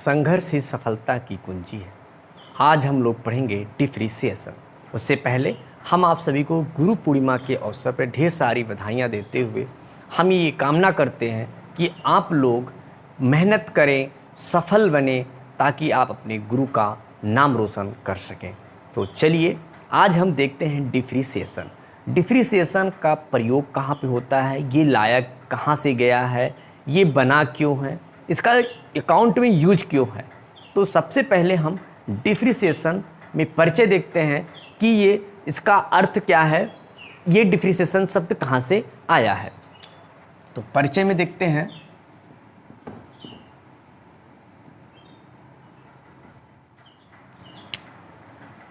संघर्ष ही सफलता की कुंजी है। आज हम लोग पढ़ेंगे डिफरेंशिएशन। उससे पहले हम आप सभी को गुरु पूर्णिमा के अवसर पर ढेर सारी बधाइयाँ देते हुए हम ये कामना करते हैं कि आप लोग मेहनत करें, सफल बने, ताकि आप अपने गुरु का नाम रोशन कर सकें। तो चलिए आज हम देखते हैं डिफरेंशिएशन। डिफरेंशिएशन का प्रयोग कहाँ पे होता है, ये लाया कहाँ से गया है, ये बना क्यों है, इसका अकाउंट में यूज क्यों है। तो सबसे पहले हम डिफरेंशिएशन में परिचय देखते हैं कि ये इसका अर्थ क्या है, ये डिफरेंशिएशन शब्द कहाँ से आया है। तो परिचय में देखते हैं।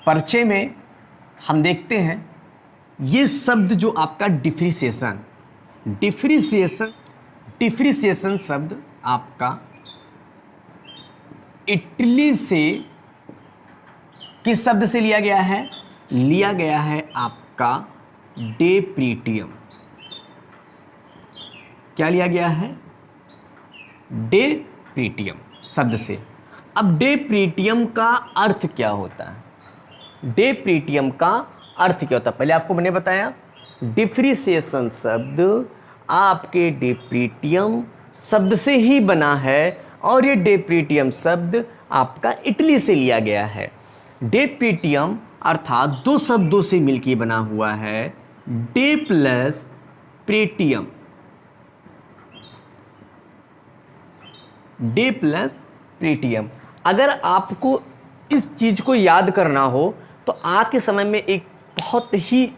परिचय में हम देखते हैं ये शब्द जो आपका डिफरेंशिएशन शब्द आपका इटली से किस शब्द से लिया गया है? लिया गया है आपका डेप्रीटियम। क्या लिया गया है? डेप्रीटियम शब्द से। अब डेप्रीटियम का अर्थ क्या होता है? डेप्रीटियम का अर्थ क्या होता है पहले आपको मैंने बताया। डिफरेंशिएशन शब्द आपके डेप्रीटियम शब्द से ही बना है और ये डेप्रीटियम शब्द आपका इटली से लिया गया है। डेप्रीटियम अर्थात दो शब्दों से मिलकर बना हुआ है, डे प्लस प्रीटियम। डे प्लस प्रीटियम। अगर आपको इस चीज़ को याद करना हो तो आज के समय में एक बहुत ही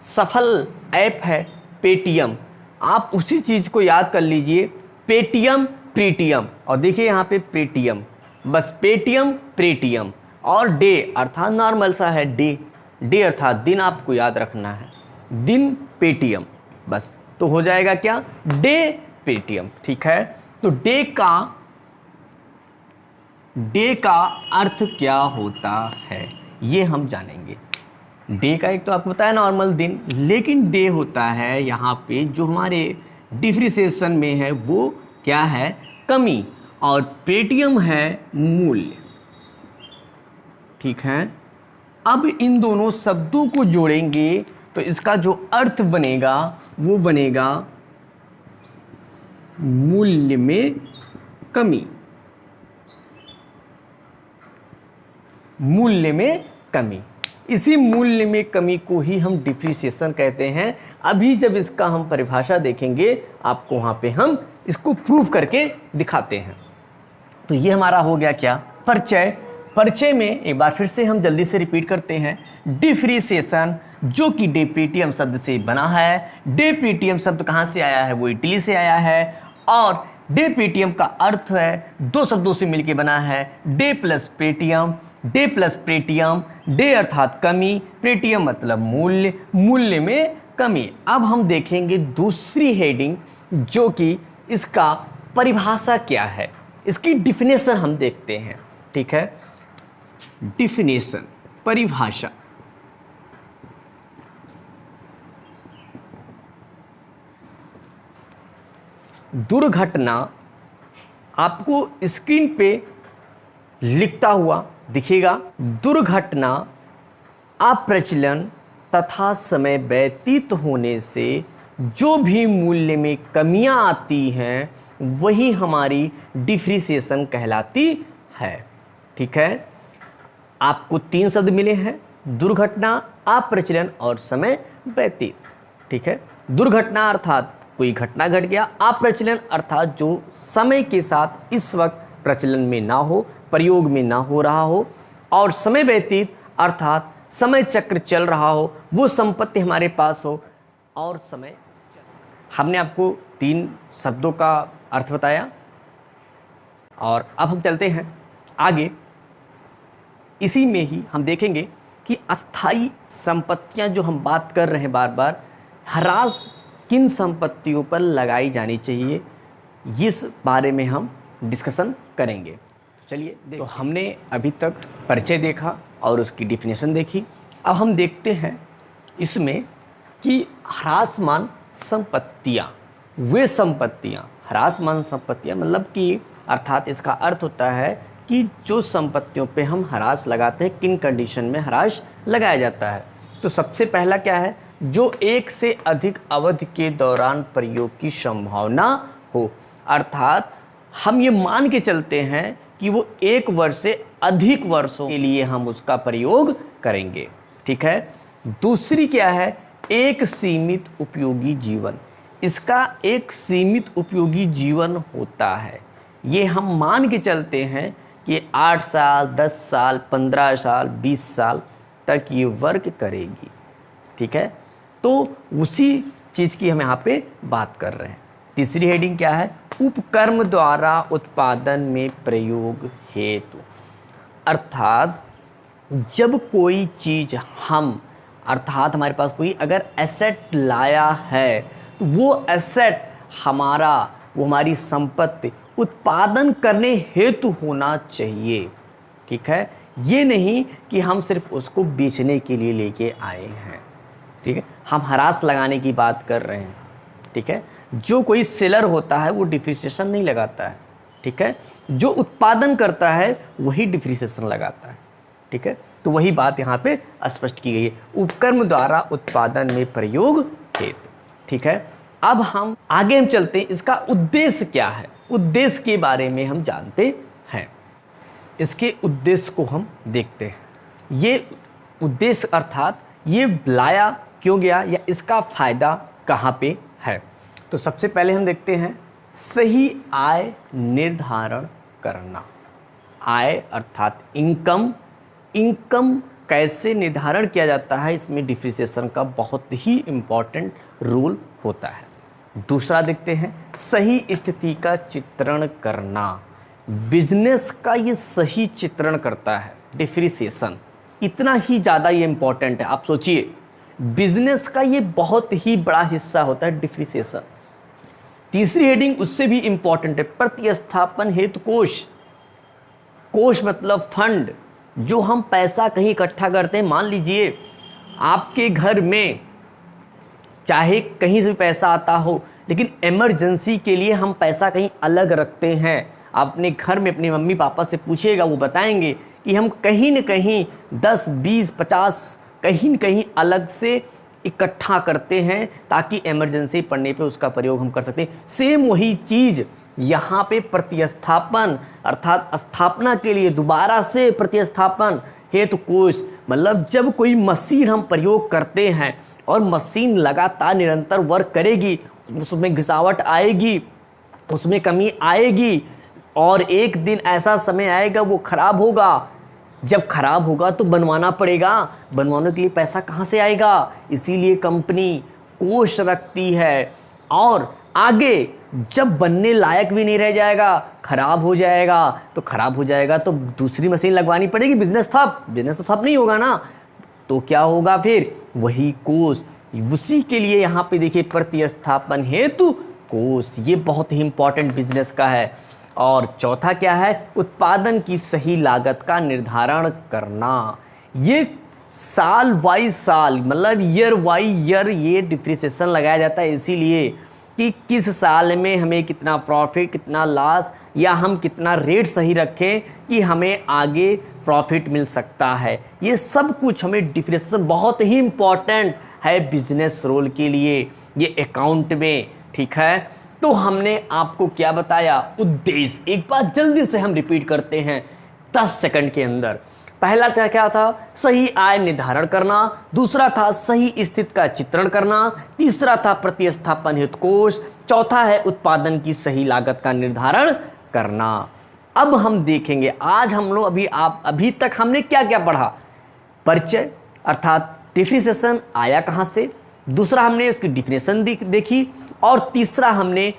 सफल ऐप है पेटीएम। आप उसी चीज़ को याद कर लीजिए, पेटीएम प्रीटियम, और देखिए यहाँ पे पेटीएम, बस पेटीएम प्रीटियम। और डे अर्थात नॉर्मल सा है, डे अर्थात दिन आपको याद रखना है, दिन पेटीएम, बस तो हो जाएगा क्या? Day Paytm. ठीक है, तो डे का अर्थ क्या होता है ये हम जानेंगे। डे का एक तो आपको बताया नॉर्मल दिन, लेकिन डे होता है यहाँ पे जो हमारे डिफरेंशिएशन में है वो क्या है? कमी, और पेटीएम है मूल्य। ठीक है, अब इन दोनों शब्दों को जोड़ेंगे तो इसका जो अर्थ बनेगा वो बनेगा मूल्य में कमी। मूल्य में कमी, इसी मूल्य में कमी को ही हम डिफरेंशिएशन कहते हैं। अभी जब इसका हम परिभाषा देखेंगे आपको वहां पे हम इसको प्रूव करके दिखाते हैं। तो ये हमारा हो गया क्या? परिचय। परिचय में एक बार फिर से हम जल्दी से रिपीट करते हैं। डिफरेंशिएशन जो कि डेप्रीटियम शब्द से बना है। डेप्रीटियम शब्द कहाँ से आया है? वो इटली से आया है। और डेप्रीटियम का अर्थ है दो शब्दों से मिलकर बना है, डे प्लस प्रीटियम। डे प्लस प्रीटियम, डे अर्थात कमी, प्रीटियम मतलब मूल्य, मूल्य में कमी। अब हम देखेंगे दूसरी हेडिंग जो कि इसका परिभाषा क्या है, इसकी डिफिनेशन हम देखते हैं। ठीक है, डिफिनेशन, परिभाषा। दुर्घटना आपको स्क्रीन पे लिखता हुआ दिखेगा। दुर्घटना अप्रचलन तथा समय व्यतीत होने से जो भी मूल्य में कमियां आती हैं वही हमारी डिफरेंशिएशन कहलाती है। ठीक है, आपको तीन शब्द मिले हैं, दुर्घटना, अप्रचलन और समय व्यतीत। ठीक है, दुर्घटना अर्थात कोई घटना घट गया, अप्रचलन अर्थात जो समय के साथ इस वक्त प्रचलन में ना हो, प्रयोग में ना हो रहा हो, और समय व्यतीत अर्थात समय चक्र चल रहा हो, वो संपत्ति हमारे पास हो और समय। हमने आपको तीन शब्दों का अर्थ बताया और अब हम चलते हैं आगे। इसी में ही हम देखेंगे कि अस्थाई संपत्तियां जो हम बात कर रहे हैं बार बार, ह्रास किन संपत्तियों पर लगाई जानी चाहिए, इस बारे में हम डिस्कशन करेंगे। चलिए, तो हमने अभी तक परिचय देखा और उसकी डिफिनेशन देखी। अब हम देखते हैं इसमें कि ह्रासमान संपत्तियाँ, वे संपत्तियाँ, ह्रासमान संपत्तियाँ मतलब कि अर्थात इसका अर्थ होता है कि जो संपत्तियों पे हम हरास लगाते हैं किन कंडीशन में हरास लगाया जाता है। तो सबसे पहला क्या है, जो एक से अधिक अवधि के दौरान प्रयोग की संभावना हो, अर्थात हम ये मान के चलते हैं कि वो 1 वर्ष से अधिक वर्षों के लिए हम उसका प्रयोग करेंगे। ठीक है। दूसरी क्या है, एक सीमित उपयोगी जीवन। इसका एक सीमित उपयोगी जीवन होता है। ये हम मान के चलते हैं कि 8 साल, 10 साल, 15 साल, 20 साल तक ये वर्क करेगी। ठीक है। तो उसी चीज़ की हम यहाँ पे बात कर रहे हैं। तीसरी हेडिंग क्या है, उपकर्म द्वारा उत्पादन में प्रयोग हेतु। अर्थात जब कोई चीज़ हम, अर्थात हमारे पास कोई अगर एसेट लाया है तो वो एसेट हमारा, वो हमारी संपत्ति उत्पादन करने हेतु होना चाहिए। ठीक है। ये नहीं कि हम सिर्फ उसको बेचने के लिए लेके आए हैं। ठीक है। हम हरास लगाने की बात कर रहे हैं। ठीक है। जो कोई सेलर होता है वो डिप्रिसिएशन नहीं लगाता है। ठीक है। जो उत्पादन करता है वही डिप्रिसिएशन लगाता है। ठीक है। तो वही बात यहाँ पे स्पष्ट की गई है, उपकर्म द्वारा उत्पादन में प्रयोग हेतु। ठीक है। अब हम आगे हम चलते हैं, इसका उद्देश्य क्या है, उद्देश्य के बारे में हम जानते हैं। इसके उद्देश्य को हम देखते हैं। ये उद्देश्य अर्थात ये लाया क्यों गया या इसका फायदा कहाँ पे है। तो सबसे पहले हम देखते हैं सही आय निर्धारण करना। आय अर्थात इनकम, इनकम कैसे निर्धारण किया जाता है, इसमें डिप्रिसिएशन का बहुत ही इम्पॉर्टेंट रोल होता है। दूसरा देखते हैं सही स्थिति का चित्रण करना। बिजनेस का ये सही चित्रण करता है डिप्रिसिएशन, इतना ही ज़्यादा ये इम्पॉर्टेंट है। आप सोचिए, बिजनेस का ये बहुत ही बड़ा हिस्सा होता है डिप्रिसिएशन। तीसरी हेडिंग उससे भी इम्पॉर्टेंट है, प्रतिस्थापन हेतु कोष। कोष मतलब फंड, जो हम पैसा कहीं इकट्ठा करते हैं। मान लीजिए आपके घर में चाहे कहीं से भी पैसा आता हो, लेकिन इमरजेंसी के लिए हम पैसा कहीं अलग रखते हैं। आप अपने घर में अपने मम्मी पापा से पूछिएगा, वो बताएंगे कि हम कहीं न कहीं 10, 20, 50 कहीं न कहीं अलग से इकट्ठा करते हैं ताकि इमरजेंसी पड़ने पे उसका प्रयोग हम कर सकते हैं। सेम वही चीज़ यहाँ पे प्रतिस्थापन अर्थात स्थापना के लिए दोबारा से प्रतिस्थापन हेतु कोष, मतलब जब कोई मशीन हम प्रयोग करते हैं और मशीन लगातार निरंतर वर्क करेगी, उसमें घिसावट आएगी, उसमें कमी आएगी और एक दिन ऐसा समय आएगा वो खराब होगा। जब खराब होगा तो बनवाना पड़ेगा, बनवाने के लिए पैसा कहाँ से आएगा, इसीलिए कंपनी कोष रखती है। और आगे जब बनने लायक भी नहीं रह जाएगा, खराब हो जाएगा, तो खराब हो जाएगा तो दूसरी मशीन लगवानी पड़ेगी, बिजनेस तो ठप नहीं होगा ना। तो क्या होगा फिर, वही कोष। उसी के लिए यहाँ पे देखिए प्रतिस्थापन हेतु कोष, ये बहुत ही इंपॉर्टेंट बिजनेस का है। और चौथा क्या है, उत्पादन की सही लागत का निर्धारण करना। ये साल वाई साल मतलब ईयर वाई ईयर ये डिप्रिसिएशन लगाया जाता है, इसीलिए कि किस साल में हमें कितना प्रॉफिट, कितना लॉस, या हम कितना रेट सही रखें कि हमें आगे प्रॉफिट मिल सकता है। ये सब कुछ हमें डिप्रिसिएशन बहुत ही इम्पॉर्टेंट है बिजनेस रोल के लिए, ये अकाउंट में। ठीक है। तो हमने आपको क्या बताया, उद्देश्य। एक बात जल्दी से हम रिपीट करते हैं 10 सेकंड के अंदर। पहला था क्या था, सही आय निर्धारण करना। दूसरा था सही स्थिति का चित्रण करना। तीसरा था प्रतिस्थापन हेतु कोष। चौथा है उत्पादन की सही लागत का निर्धारण करना। अब हम देखेंगे आज हम लोग अभी तक हमने क्या क्या पढ़ा, परिचय अर्थात डिप्रिसिएशन आया कहाँ से, दूसरा हमने उसकी डिफिनेशन देखी, और तीसरा हमने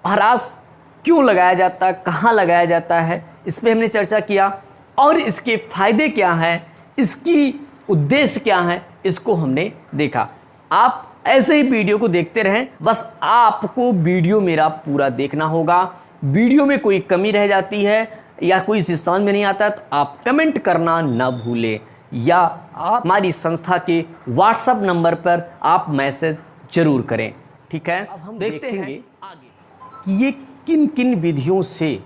ह्रास क्यों लगाया जाता है, कहाँ लगाया जाता है, इस पर हमने चर्चा किया। और इसके फायदे क्या हैं, इसकी उद्देश्य क्या है, इसको हमने देखा। आप ऐसे ही वीडियो को देखते रहें, बस आपको वीडियो मेरा पूरा देखना होगा। वीडियो में कोई कमी रह जाती है या कोई चीज़ समझ में नहीं आता तो आप कमेंट करना ना भूलें, या आप हमारी संस्था के व्हाट्सएप नंबर पर आप मैसेज जरूर करें। ठीक है। अब हम देखते हैं आगे कि ये किन किन विधियों से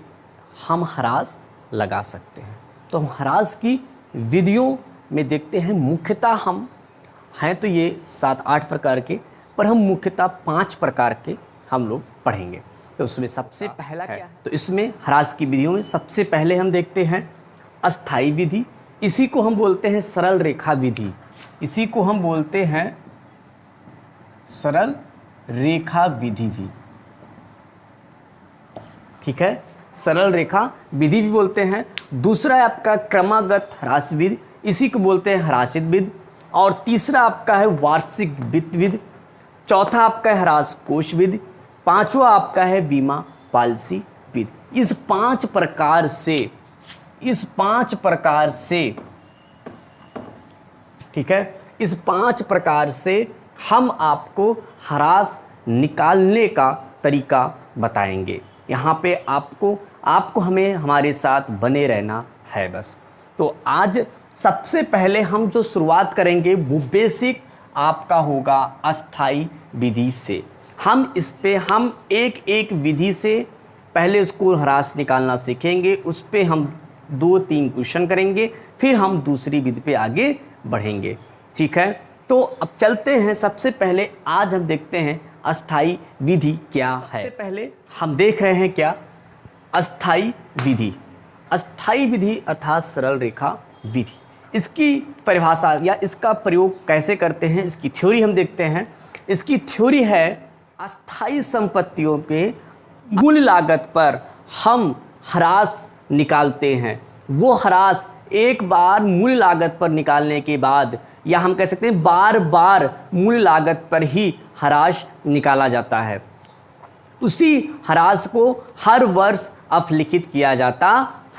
हम ह्रास लगा सकते हैं। तो हम ह्रास की विधियों में देखते हैं, मुख्यतः हम हैं तो ये 7-8 प्रकार के, पर हम मुख्यतः 5 प्रकार के हम लोग पढ़ेंगे। तो उसमें सबसे पहला क्या है, तो इसमें ह्रास की विधियों में सबसे पहले हम देखते हैं अस्थाई विधि। इसी को हम बोलते हैं सरल रेखा विधि। इसी को हम बोलते हैं सरल रेखा विधि भी, ठीक है, सरल रेखा विधि भी बोलते हैं। दूसरा है आपका क्रमागत ह्रास विधि, इसी को बोलते हैं ह्रासित विधि। और तीसरा आपका है वार्षिक वित्त विधि। चौथा आपका है ह्रास कोष विधि। पांचवा आपका है बीमा पॉलिसी विधि। इस पांच प्रकार से ठीक है, इस 5 प्रकार से हम आपको ह्रास निकालने का तरीका बताएंगे। यहाँ पे आपको हमें हमारे साथ बने रहना है बस। तो आज सबसे पहले हम जो शुरुआत करेंगे वो बेसिक आपका होगा अस्थाई विधि से। हम एक एक विधि से पहले उसको ह्रास निकालना सीखेंगे, उस पे हम 2-3 क्वेश्चन करेंगे, फिर हम दूसरी विधि पे आगे बढ़ेंगे, ठीक है। तो अब चलते हैं, सबसे पहले आज हम देखते हैं अस्थाई विधि क्या है। सबसे पहले हम देख रहे हैं क्या, अस्थाई विधि। अस्थाई विधि अर्थात सरल रेखा विधि, इसकी परिभाषा या इसका प्रयोग कैसे करते हैं, इसकी थ्योरी हम देखते हैं। इसकी थ्योरी है अस्थाई संपत्तियों के मूल लागत पर हम ह्रास निकालते हैं। वो ह्रास एक बार मूल लागत पर निकालने के बाद, या हम कह सकते हैं बार बार मूल लागत पर ही ह्रास निकाला जाता है। उसी ह्रास को हर वर्ष अवलिखित किया जाता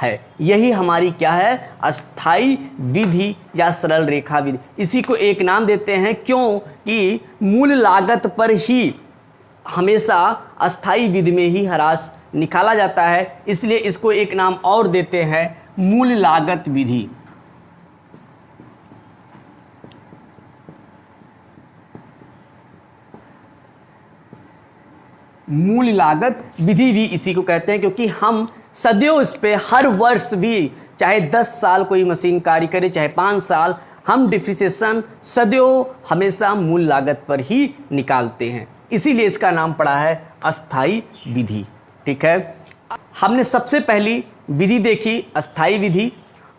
है। यही हमारी क्या है, अस्थाई विधि या सरल रेखा विधि। इसी को एक नाम देते हैं क्योंकि मूल लागत पर ही हमेशा अस्थाई विधि में ही ह्रास निकाला जाता है, इसलिए इसको एक नाम और देते हैं मूल लागत विधि। मूल लागत विधि भी इसी को कहते हैं, क्योंकि हम सदैव इस पे हर वर्ष भी, चाहे 10 साल कोई मशीन कार्य करे, चाहे 5 साल, हम डिप्रिसिएशन सदैव हमेशा मूल लागत पर ही निकालते हैं। इसीलिए इसका नाम पड़ा है अस्थाई विधि, ठीक है। हमने सबसे पहली विधि देखी अस्थाई विधि,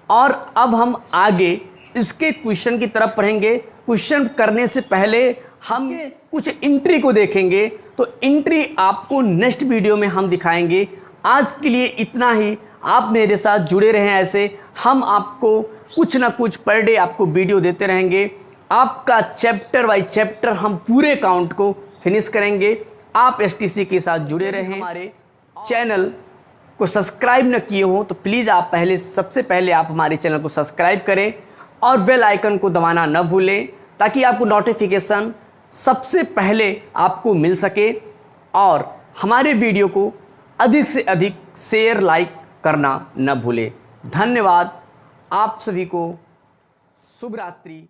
और अब हम आगे इसके क्वेश्चन की तरफ पढ़ेंगे। क्वेश्चन करने से पहले हम कुछ एंट्री को देखेंगे, तो एंट्री आपको नेक्स्ट वीडियो में हम दिखाएंगे। आज के लिए इतना ही। आप मेरे साथ जुड़े रहें, ऐसे हम आपको कुछ ना कुछ पर डे आपको वीडियो देते रहेंगे। आपका चैप्टर बाय चैप्टर हम पूरे काउंट को फिनिश करेंगे। आप एसटीसी के साथ जुड़े रहें। हमारे चैनल को सब्सक्राइब न किए हो तो प्लीज़ आप सबसे पहले आप हमारे चैनल को सब्सक्राइब करें और बेल आइकन को दबाना न भूलें, ताकि आपको नोटिफिकेशन सबसे पहले आपको मिल सके। और हमारे वीडियो को अधिक से अधिक शेयर लाइक करना न भूलें। धन्यवाद। आप सभी को शुभ रात्रि।